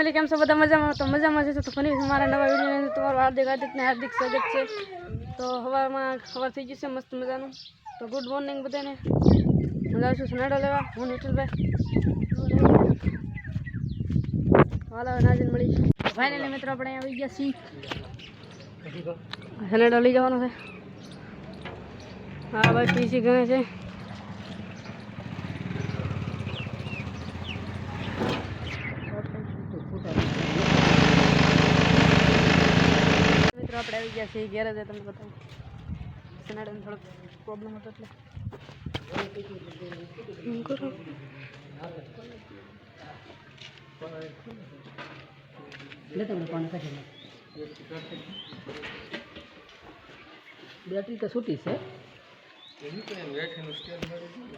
Family કેમ છો બધા મજામાં? તો મજામાં છે તો ફરી મારા નવા વિડીયોની તમારું હાર્દિક સ્વાગત છે। તો સવાર થઈ ગયું છે મસ્ત મજાનું। તો ગુડ મોર્નિંગ બધાને। મજા આવશું સનાડો લેવા હું નિઠુલભાઈ હાલ નાજન મળી ફાઇનલી મિત્રો આપણે આવી ગયા છીએ સનાડો લઈ જવાનો છે। હા ભાઈ પીસી ગણે છે મિત્રો આપણે આવી ગયા છીએ ઘેર જ તમને બતાવું સનાડાને થોડોક પ્રોબ્લેમ હતો એટલે બેટરી તો છૂટી છે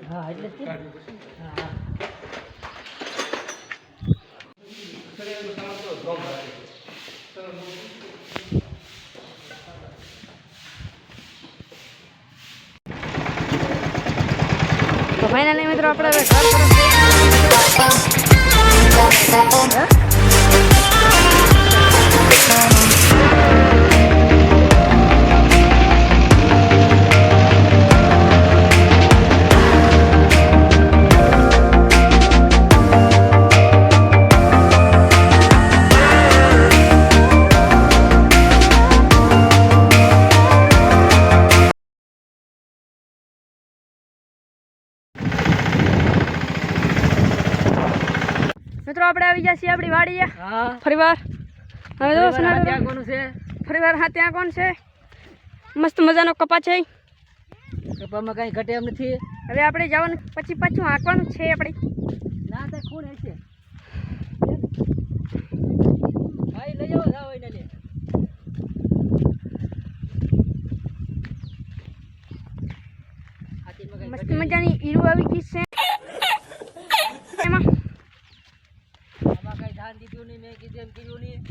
હા એટલે તો ફાઇનલી મિત્રો આપણે હવે મિત્રો આપણે આવી ગયા છીએ આપણી વાડીએ ફરીવાર હવે જો ત્યાં કોણ છે ફરીવાર હા ત્યાં કોણ છે મસ્ત મજાનો કપા છે કપામાં કાંઈ ઘટે એમ નથી હવે આપણે જવાનું પછી પાછું હાંકવાનું છે આપણે ના તો કોણ હશે ભાઈ લઈ જાઓ જાઓ એને લે મસ્ત મજાની ઈરું આવી ગઈ છે એમાં ધાન દીધું નહીં મેં કીધું એમ કર્યું નહીં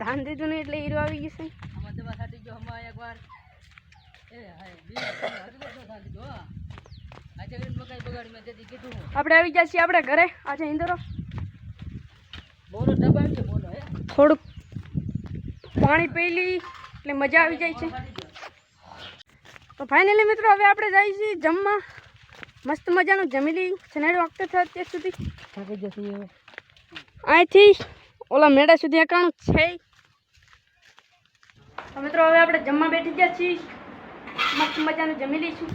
ધાન દીધું નહીં એટલે હીરો આવી ગયું છે આમાં દવા છાંટી જો હમણાં એકવાર આપણે આવી ગયા છીએ આપણે ઘરે આજે ઇન્દોરો બોલો દબાવી છે બોલો થોડુંક પાણી પી લી એટલે મજા આવી જાય છે તો ફાઇનલી મિત્રો હવે આપણે જઈએ છીએ જમવા મસ્ત મજાનું જમી લઈ સનેડો વખતે થયો અત્યાર સુધી થાકી જશે અહીંથી ઓલા મેળા સુધી અકાણું છે તો મિત્રો હવે આપણે જમવા બેઠી ગયા છીએ મસ્ત મજાનું જમી લઈશું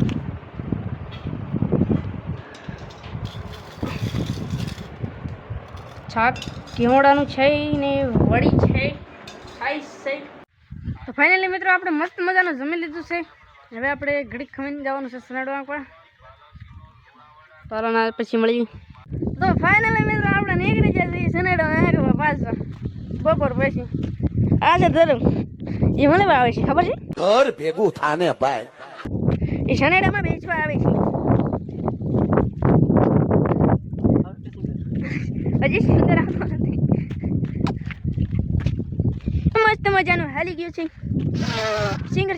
શાક ઘીવડાનું છે ને વડી છે ખાઈશ છે તો ફાઇનલી મિત્રો આપણે મસ્ત મજાનું જમી લીધું છે હવે આપણે ઘડીક ખમીને જવાનું છે સનાડવા પણ તારાના પછી મળીએ તો ફાઇનલી મિત્રો આપણે નીકળી જાય છીએ સનેડો પાછા બપોર પછી આજે ધરું એ મને આવે છે ખબર છે ઘર ભેગું થાને ભાઈ એ સનેડામાં બેસવા આવે છે હજી સુંદર મસ્ત મજાનું હાલી ગયું છે સિંગલ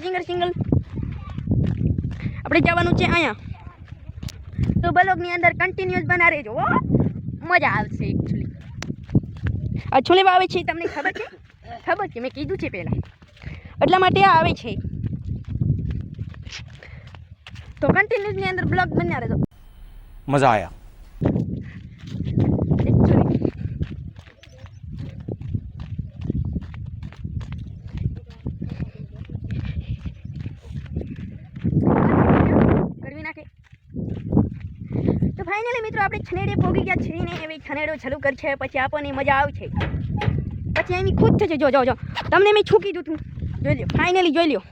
આપણે જવાનું છે અહીંયા તો બ્લોગની અંદર કન્ટિન્યુઅસ બના રહેજો મજા આવશે એકચ્યુઅલી આ છોલેવા આવે છે તમને ખબર છે મેં કીધું છે પહેલાં એટલા માટે આ આવે છે તો કન્ટિન્યુઅસની અંદર બ્લોગ બન્યા રહેજો મજા આયા ફાઇનલી મિત્રો આપણે છનેડે પોગી ગયા છીએ ને એવી છનેડો ચાલુ કરશે પછી આપણને મજા આવશે પછી એમ ખુદ થશે જો તમને મેં છૂકી દીધું જોઈ લો ફાઇનલી જોઈ લો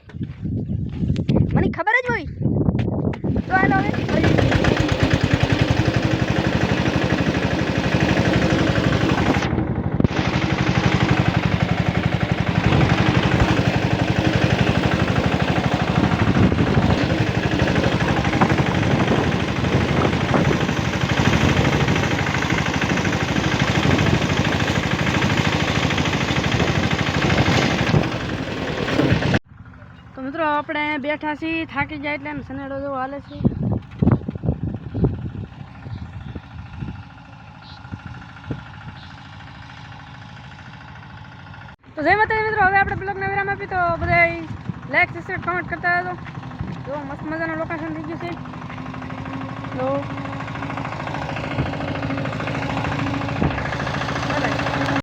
મને ખબર જ હોય તો હાલો હવે મિત્રો આપણે બેઠા છીએ થાકી જાય એટલે સનેડો જેવો હાલે છે તો જય માતાજી મિત્રો, હવે આપણે બ્લોગને વિરામ આપી. તો બધા લાઈક સબસ્ક્રાઈબ કમેન્ટ કરતા હતો. જો મસ્ત મજાનું લોકેશન થઈ ગયું છે. તો